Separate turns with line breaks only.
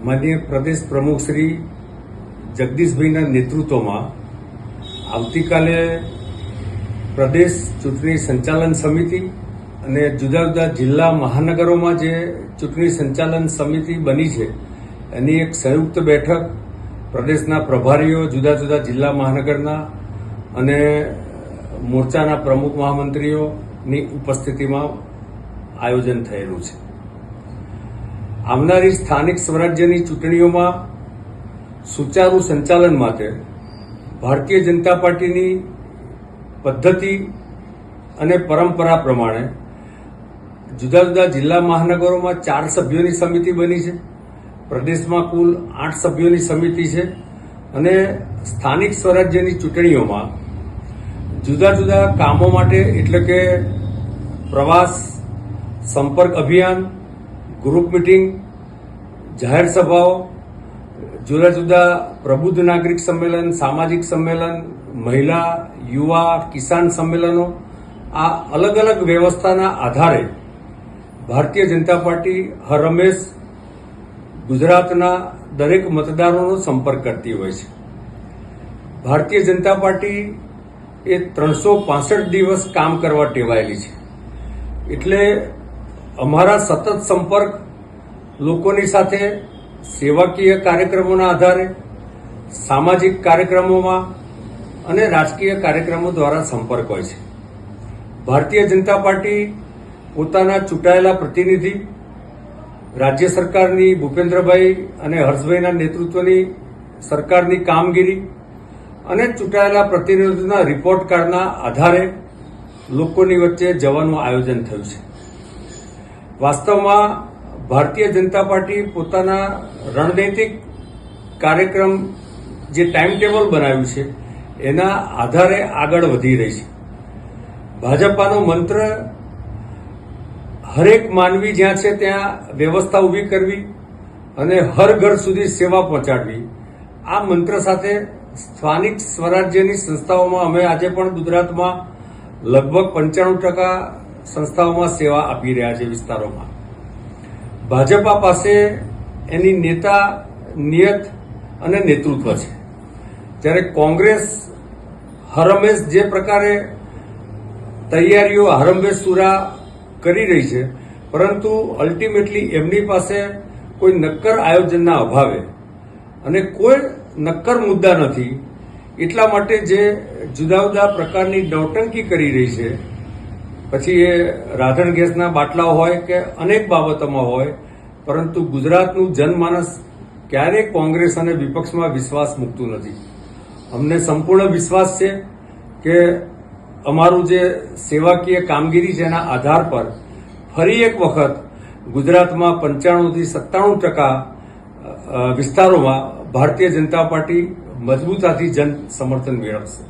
માનનીય પ્રદેશ પ્રમુખ શ્રી જગદીશભાઈના નેતૃત્વમાં આવતીકાલે પ્રદેશ ચૂંટણી સંચાલન સમિતિ અને જુદા જુદા જિલ્લા મહાનગરોમાં જે ચૂંટણી સંચાલન સમિતિ બની છે એની એક સંયુક્ત બેઠક પ્રદેશના પ્રભારીઓ જુદા જુદા જિલ્લા મહાનગરના અને મોરચાના પ્રમુખ મહામંત્રીઓની ઉપસ્થિતિમાં આયોજન થયેલું છે. આવનારી સ્થાનિક સ્વરાજ્યની ચૂંટણીઓમાં સુચારુ સંચાલન માટે ભારતીય જનતા પાર્ટીની પદ્ધતિ અને પરંપરા પ્રમાણે જુદા જુદા જિલ્લા મહાનગરોમાં 4 સભ્યોની સમિતિ બની છે. પ્રદેશમાં કુલ 8 સભ્યોની સમિતિ છે અને સ્થાનિક સ્વરાજ્યની ચૂંટણીઓમાં જુદા જુદા કામો માટે એટલે કે પ્રવાસ, સંપર્ક અભિયાન, ગ્રુપ મિટિંગ, જાહેર સભાઓ, જુદા જુદા પ્રબુદ્ધ નાગરિક સંમેલન, સામાજિક સંમેલન, મહિલા, યુવા, કિસાન સંમેલનો, આ અલગ અલગ વ્યવસ્થાના આધારે ભારતીય જનતા પાર્ટી હર હંમેશ ગુજરાતના દરેક મતદારોનો સંપર્ક કરતી હોય છે. ભારતીય જનતા પાર્ટી એ 365 દિવસ કામ કરવા ટેવાયેલી છે. એટલે અમારા સતત સંપર્ક લોકોની સાથે સેવાકીય કાર્યક્રમોના આધારે, સામાજિક કાર્યક્રમોમાં અને રાજકીય કાર્યક્રમો દ્વારા સંપર્ક હોય છે. ભારતીય જનતા પાર્ટી પોતાના ચૂંટાયેલા પ્રતિનિધિ રાજ્ય સરકારની ભૂપેન્દ્રભાઈ અને હર્ષભાઈના નેતૃત્વની સરકારની કામગીરી અને ચૂંટાયેલા પ્રતિનિધિઓના રિપોર્ટ કાર્ડના આધારે લોકોની વચ્ચે જવાનું આયોજન થયું છે. વાસ્તવમાં ભારતીય જનતા પાર્ટી પોતાના રણનૈતિક કાર્યક્રમ જે ટાઈમ ટેબલ બનાવ્યું છે એના આધારે આગળ વધી રહી છે. ભાજપાનો મંત્ર હરેક માનવી જ્યાં છે ત્યાં વ્યવસ્થા ઊભી કરવી અને હર ઘર સુધી સેવા પહોંચાડવી, આ મંત્ર સાથે સ્થાનિક સ્વરાજ્યની સંસ્થાઓમાં અમે આજે પણ ગુજરાતમાં લગભગ 95% સંસ્થાઓમાં સેવા આપી રહ્યા છે. વિસ્તારોમાં ભાજપા પાસે એની નેતા નિયત અને નેતૃત્વ છે, જ્યારે કોંગ્રેસ હરહંમેશ જે પ્રકારે તૈયારીઓ હરહંમેશ પૂરા કરી રહી છે, પરંતુ અલ્ટિમેટલી એમની પાસે કોઈ નક્કર આયોજનના અભાવે અને કોઈ નક્કર મુદ્દા નથી, એટલા માટે જે જુદા જુદા પ્રકારની નૌટંકી કરી રહી છે, પછી એ રાધણ ગેસના બાટલાઓ હોય કે અનેક બાબતોમાં હોય, પરંતુ ગુજરાતનું જનમાનસ ક્યારેય કોંગ્રેસ અને વિપક્ષમાં વિશ્વાસ મૂકતું નથી. અમને સંપૂર્ણ વિશ્વાસ છે કે અમારું જે સેવાકીય કામગીરી છે એના આધાર પર ફરી એક વખત ગુજરાતમાં 95 થી 97% વિસ્તારોમાં ભારતીય જનતા પાર્ટી મજબૂતાથી જન સમર્થન મેળવશે.